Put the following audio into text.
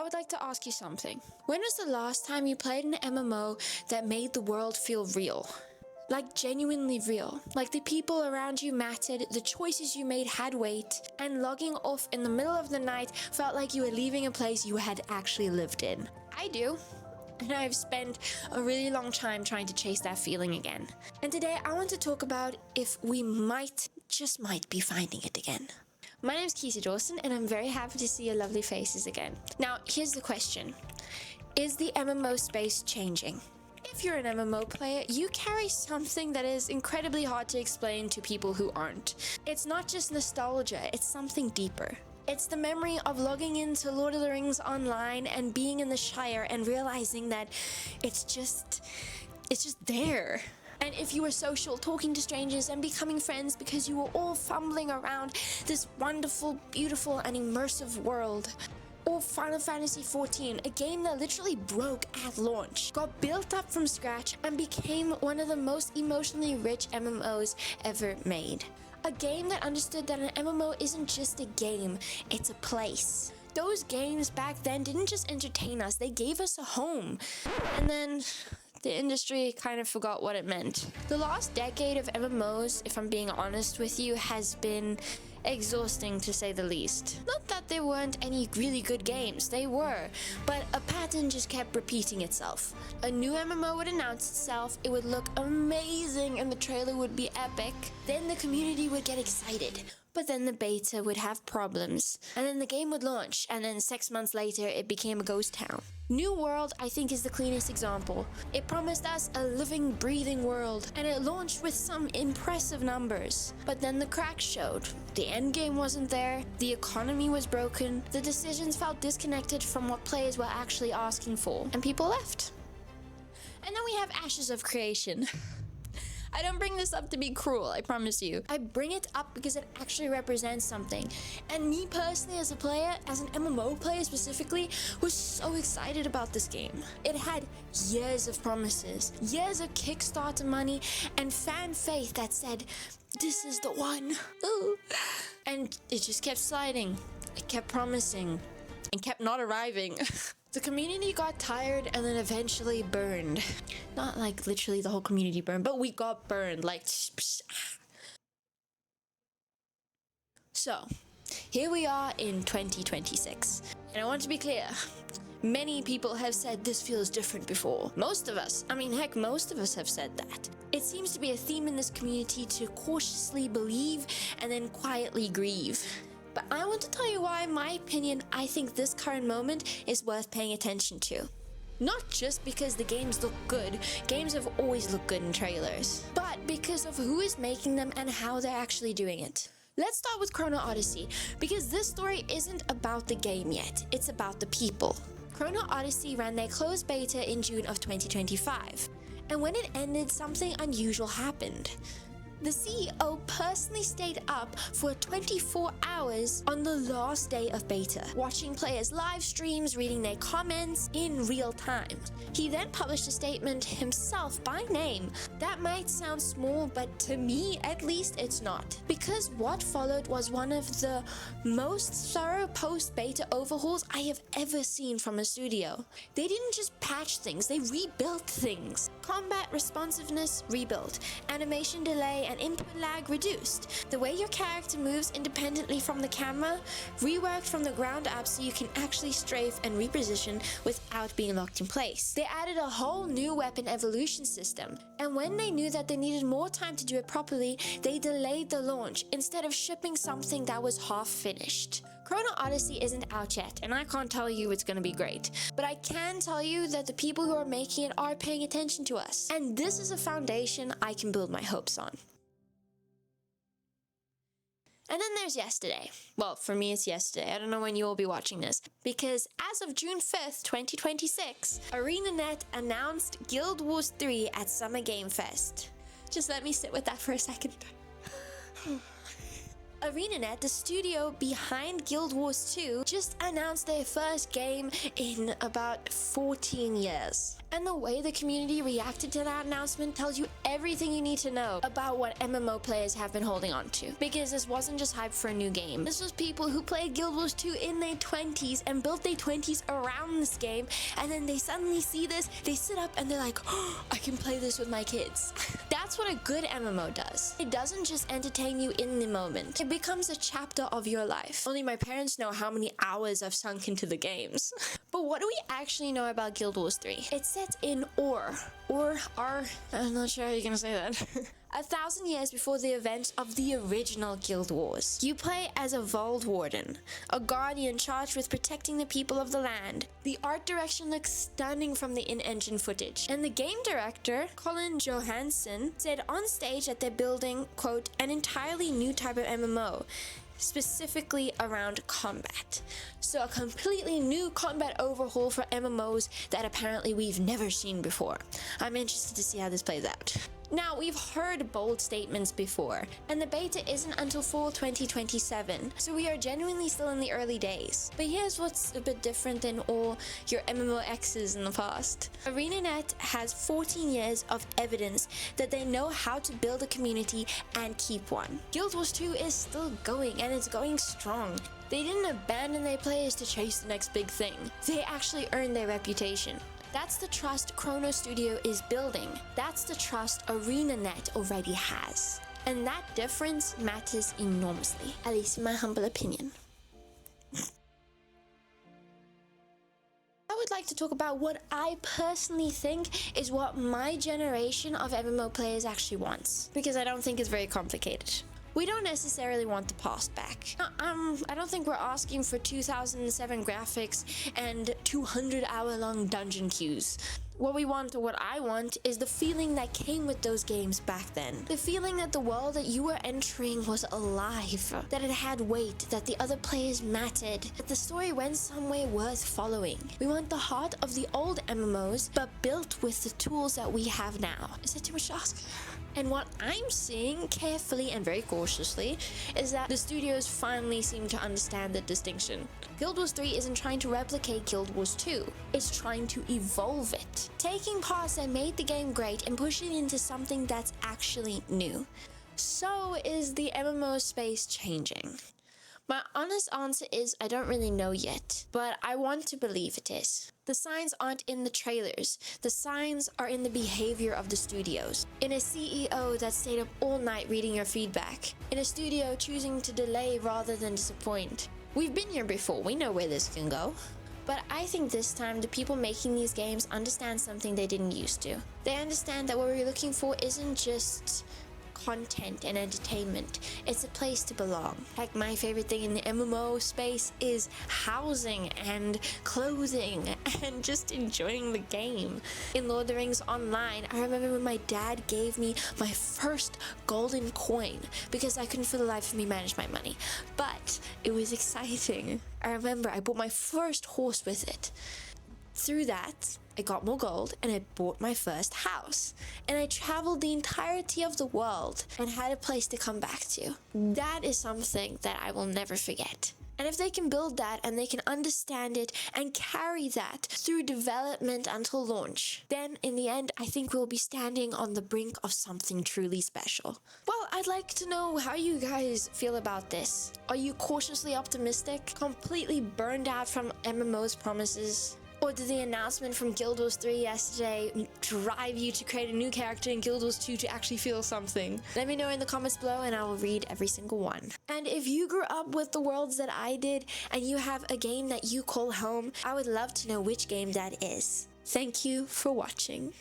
would like to ask you something. When was the last time you played an MMO that made the world feel real? Like genuinely real. Like the people around you mattered, the choices you made had weight, and logging off in the middle of the night felt like you were leaving a place you had actually lived in. I do. And I've spent a really long time trying to chase that feeling again. And today I want to talk about if we just might be finding it again. My name's Keisha Dawson and I'm very happy to see your lovely faces again. Now, here's the question. Is the MMO space changing? If you're an MMO player, you carry something that is incredibly hard to explain to people who aren't. It's not just nostalgia, it's something deeper. It's the memory of logging into Lord of the Rings online and being in the Shire and realizing that it's just there. And if you were social, talking to strangers and becoming friends because you were all fumbling around this wonderful, beautiful, and immersive world. Or Final Fantasy XIV, a game that literally broke at launch, got built up from scratch, and became one of the most emotionally rich MMOs ever made. A game that understood that an MMO isn't just a game, it's a place. Those games back then didn't just entertain us, they gave us a home. And then the industry kind of forgot what it meant. The last decade of MMOs, if I'm being honest with you, has been exhausting to say the least. Not that there weren't any really good games, they were, but a pattern just kept repeating itself. A new MMO would announce itself, it would look amazing and the trailer would be epic, then the community would get excited. But then the beta would have problems, and then the game would launch, and then 6 months later it became a ghost town. New World, I think, is the cleanest example. It promised us a living, breathing world, and it launched with some impressive numbers. But then the cracks showed. The endgame wasn't there, the economy was broken, the decisions felt disconnected from what players were actually asking for, and people left. And then we have Ashes of Creation. I don't bring this up to be cruel, I promise you. I bring it up because it actually represents something. And me personally as a player, as an MMO player specifically, was so excited about this game. It had years of promises, years of Kickstarter money, and fan faith that said, this is the one. Ooh. And it just kept sliding. It kept promising and kept not arriving. The community got tired and then eventually burned. Not like literally the whole community burned, but we got burned, like... So, here we are in 2026. And I want to be clear, many people have said this feels different before. Most of us, most of us have said that. It seems to be a theme in this community to cautiously believe and then quietly grieve. But I want to tell you why, in my opinion, I think this current moment is worth paying attention to. Not just because the games look good, games have always looked good in trailers, but because of who is making them and how they're actually doing it. Let's start with Chrono Odyssey, because this story isn't about the game yet, it's about the people. Chrono Odyssey ran their closed beta in June of 2025, and when it ended, something unusual happened. The CEO personally stayed up for 24 hours on the last day of beta, watching players' live streams, reading their comments in real time. He then published a statement himself by name. That might sound small, but to me, at least, it's not. Because what followed was one of the most thorough post-beta overhauls I have ever seen from a studio. They didn't just patch things, they rebuilt things. Combat responsiveness rebuilt, animation delay and input lag reduced. The way your character moves independently from the camera reworked from the ground up so you can actually strafe and reposition without being locked in place. They added a whole new weapon evolution system, and when they knew that they needed more time to do it properly, they delayed the launch instead of shipping something that was half finished. Chrono Odyssey isn't out yet, and I can't tell you it's gonna be great, but I can tell you that the people who are making it are paying attention to us, and this is a foundation I can build my hopes on. And then there's yesterday. Well, for me it's yesterday. I don't know when you will be watching this. Because as of June 5th, 2026, ArenaNet announced Guild Wars 3 at Summer Game Fest. Just let me sit with that for a second. ArenaNet, the studio behind Guild Wars 2, just announced their first game in about 14 years. And the way the community reacted to that announcement tells you everything you need to know about what MMO players have been holding on to. Because this wasn't just hype for a new game. This was people who played Guild Wars 2 in their 20s and built their 20s around this game, and then they suddenly see this, they sit up and they're like, oh, I can play this with my kids. That's what a good MMO does. It doesn't just entertain you in the moment. It becomes a chapter of your life. Only my parents know how many hours I've sunk into the games. But what do we actually know about Guild Wars 3? It's set in I'm not sure how you're gonna say that. 1,000 years before the events of the original Guild Wars. You play as a Vault Warden, a guardian charged with protecting the people of the land. The art direction looks stunning from the in-engine footage. And the game director, Colin Johansson, said on stage that they're building, quote, an entirely new type of MMO, specifically around combat. So a completely new combat overhaul for MMOs that apparently we've never seen before. I'm interested to see how this plays out. Now, we've heard bold statements before, and the beta isn't until fall 2027, so we are genuinely still in the early days. But here's what's a bit different than all your MMO X's in the past. ArenaNet has 14 years of evidence that they know how to build a community and keep one. Guild Wars 2 is still going, and it's going strong. They didn't abandon their players to chase the next big thing. They actually earned their reputation. That's the trust Chrono Studio is building. That's the trust ArenaNet already has. And that difference matters enormously, at least in my humble opinion. I would like to talk about what I personally think is what my generation of MMO players actually wants, because I don't think it's very complicated. We don't necessarily want the past back. I don't think we're asking for 2007 graphics and 200-hour-long dungeon queues. What we want, or what I want, is the feeling that came with those games back then. The feeling that the world that you were entering was alive, that it had weight, that the other players mattered, that the story went somewhere worth following. We want the heart of the old MMOs, but built with the tools that we have now. Is that too much to ask? And what I'm seeing carefully and very cautiously is that the studios finally seem to understand the distinction. Guild Wars 3 isn't trying to replicate Guild Wars 2, it's trying to evolve it. Taking parts that made the game great and pushing it into something that's actually new. So is the MMO space changing? My honest answer is I don't really know yet, but I want to believe it is. The signs aren't in the trailers. The signs are in the behavior of the studios. In a CEO that stayed up all night reading your feedback. In a studio choosing to delay rather than disappoint. We've been here before. We know where this can go. But I think this time the people making these games understand something they didn't used to. They understand that what we're looking for isn't just content and entertainment. It's a place to belong. Like, my favorite thing in the MMO space is housing and clothing and just enjoying the game. In Lord of the Rings Online, I remember when my dad gave me my first golden coin because I couldn't for the life of me manage my money. But it was exciting. I remember I bought my first horse with it. Through that, I got more gold and I bought my first house. And I traveled the entirety of the world and had a place to come back to. That is something that I will never forget. And if they can build that and they can understand it and carry that through development until launch, then in the end, I think we'll be standing on the brink of something truly special. Well, I'd like to know how you guys feel about this. Are you cautiously optimistic? Completely burned out from MMO's promises? Or did the announcement from Guild Wars 3 yesterday drive you to create a new character in Guild Wars 2 to actually feel something? Let me know in the comments below and I will read every single one. And if you grew up with the worlds that I did and you have a game that you call home, I would love to know which game that is. Thank you for watching.